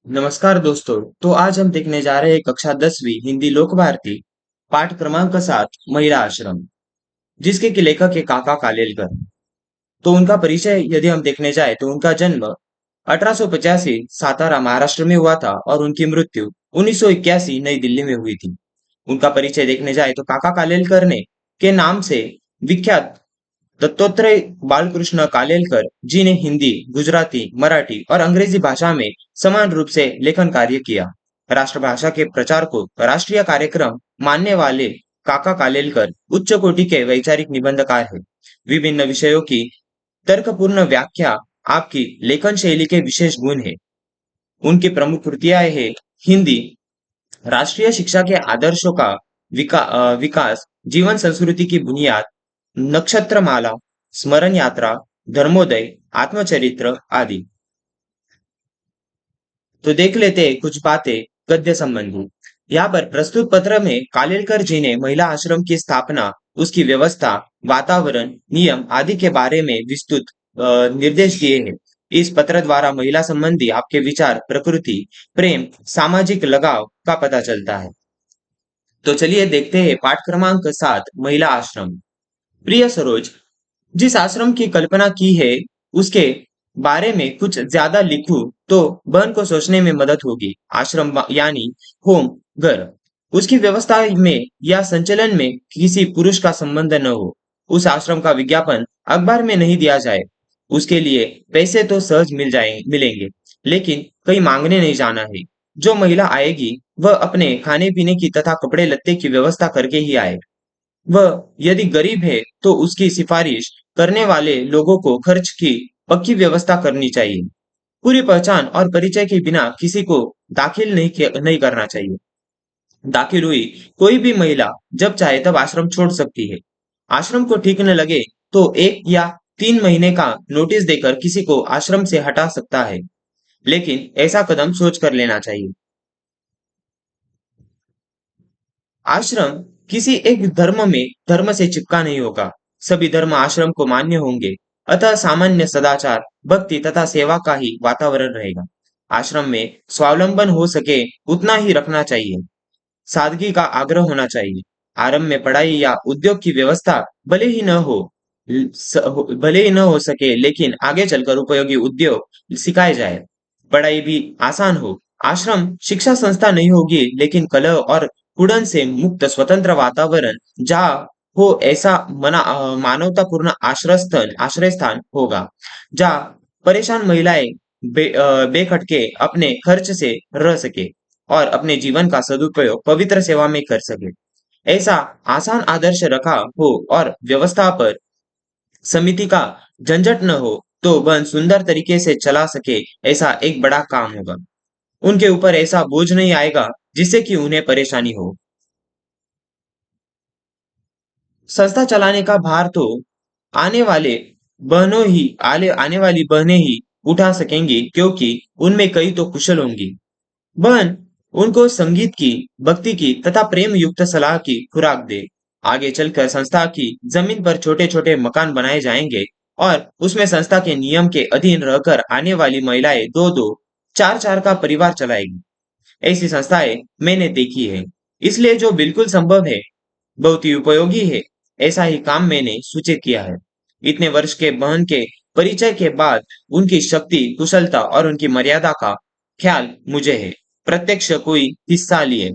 नमस्कार दोस्तों। तो आज हम देखने जा रहे हैं कक्षा 10वीं हिंदी लोक भारती पाठ क्रमांक 7 महिला आश्रम, जिसके कि लेखक है काका कालेलकर। तो उनका परिचय यदि हम देखने जाए तो उनका जन्म 1885 सातारा महाराष्ट्र में हुआ था और उनकी मृत्यु 1981 नई दिल्ली में हुई थी। उनका परिचय देखने जाए तो काका कालेलकर ने के नाम से विख्यात दत्तात्रेय बालकृष्ण कालेलकर जी ने हिंदी, गुजराती, मराठी और अंग्रेजी भाषा में समान रूप से लेखन कार्य किया। राष्ट्रभाषा के प्रचार को राष्ट्रीय कार्यक्रम मानने वाले काका कालेलकर उच्च कोटि के वैचारिक निबंधकार हैं। विभिन्न विषयों की तर्कपूर्ण व्याख्या आपकी लेखन शैली के विशेष गुण है। उनकी प्रमुख कृतियां हैं हिंदी राष्ट्रीय शिक्षा के आदर्शों का विकास, जीवन संस्कृति की बुनियाद, नक्षत्रमाला, स्मरण यात्रा, धर्मोदय, आत्मचरित्र आदि। तो देख लेते हैं कुछ बातें गद्य संबंधी। यहाँ पर प्रस्तुत पत्र में कालेलकर जी ने महिला आश्रम की स्थापना, उसकी व्यवस्था, वातावरण, नियम आदि के बारे में विस्तृत निर्देश दिए हैं। इस पत्र द्वारा महिला संबंधी आपके विचार, प्रकृति, प्रेम, सामाजिक लगाव का पता चलता है। तो चलिए देखते हैं पाठ क्रमांक 7 महिला आश्रम। प्रिय सरोज, जिस आश्रम की कल्पना की है उसके बारे में कुछ ज्यादा लिखूं तो बहन को सोचने में मदद होगी। आश्रम यानी होम, घर, उसकी व्यवस्था में या संचलन में किसी पुरुष का संबंध न हो। उस आश्रम का विज्ञापन अखबार में नहीं दिया जाए। उसके लिए पैसे तो सहज मिलेंगे, लेकिन कहीं मांगने नहीं जाना है। जो महिला आएगी वह अपने खाने पीने की तथा कपड़े लत्ते की व्यवस्था करके ही आए। वह यदि गरीब है तो उसकी सिफारिश करने वाले लोगों को खर्च की पक्की व्यवस्था करनी चाहिए। पूरी पहचान और परिचय के बिना किसी को दाखिल नहीं करना चाहिए। दाखिल हुई कोई भी महिला जब चाहे तब आश्रम छोड़ सकती है। आश्रम को ठीक न लगे तो 1 या 3 महीने का नोटिस देकर किसी को आश्रम से हटा सकता है, लेकिन ऐसा कदम सोच कर लेना चाहिए। आश्रम किसी एक धर्म से चिपका नहीं होगा। सभी धर्म आश्रम को मान्य होंगे। अतः सामान्य सदाचार, भक्ति तथा सेवा का ही वातावरण रहेगा। आश्रम में स्वावलंबन हो सके उतना ही रखना चाहिए। सादगी का आग्रह होना चाहिए। आरंभ में पढ़ाई या उद्योग की व्यवस्था भले ही न हो सके, लेकिन आगे चलकर उपयोगी उद्योग सिखाए जाए। पढ़ाई भी आसान हो। आश्रम शिक्षा संस्था नहीं होगी, लेकिन कलह और कुड़न से मुक्त स्वतंत्र वातावरण जहाँ हो ऐसा मानवतापूर्ण आश्रय स्थान होगा, जहाँ परेशान महिलाएं बेखटके अपने खर्च से रह सके और अपने जीवन का सदुपयोग पवित्र सेवा में कर सके। ऐसा आसान आदर्श रखा हो और व्यवस्था पर समिति का झंझट न हो तो वह सुंदर तरीके से चला सके, ऐसा एक बड़ा काम होगा। उनके ऊपर ऐसा बोझ नहीं आएगा जिससे कि उन्हें परेशानी हो। संस्था चलाने का भार तो आने वाले आने वाली बहनें ही उठा सकेंगी, क्योंकि उनमें कई तो कुशल होंगी। बहन उनको संगीत की, भक्ति की तथा प्रेम युक्त सलाह की खुराक दे। आगे चलकर संस्था की जमीन पर छोटे छोटे मकान बनाए जाएंगे और उसमें संस्था के नियम के अधीन रहकर आने वाली महिलाएं दो दो, चार चार का परिवार चलाएगी। ऐसी संस्थाएं मैंने देखी है, इसलिए जो बिल्कुल संभव है, बहुत ही उपयोगी है, ऐसा ही काम मैंने सूचित किया है। इतने वर्ष के बहन के परिचय के बाद उनकी शक्ति, कुशलता और उनकी मर्यादा का ख्याल मुझे है। प्रत्यक्ष कोई हिस्सा लिए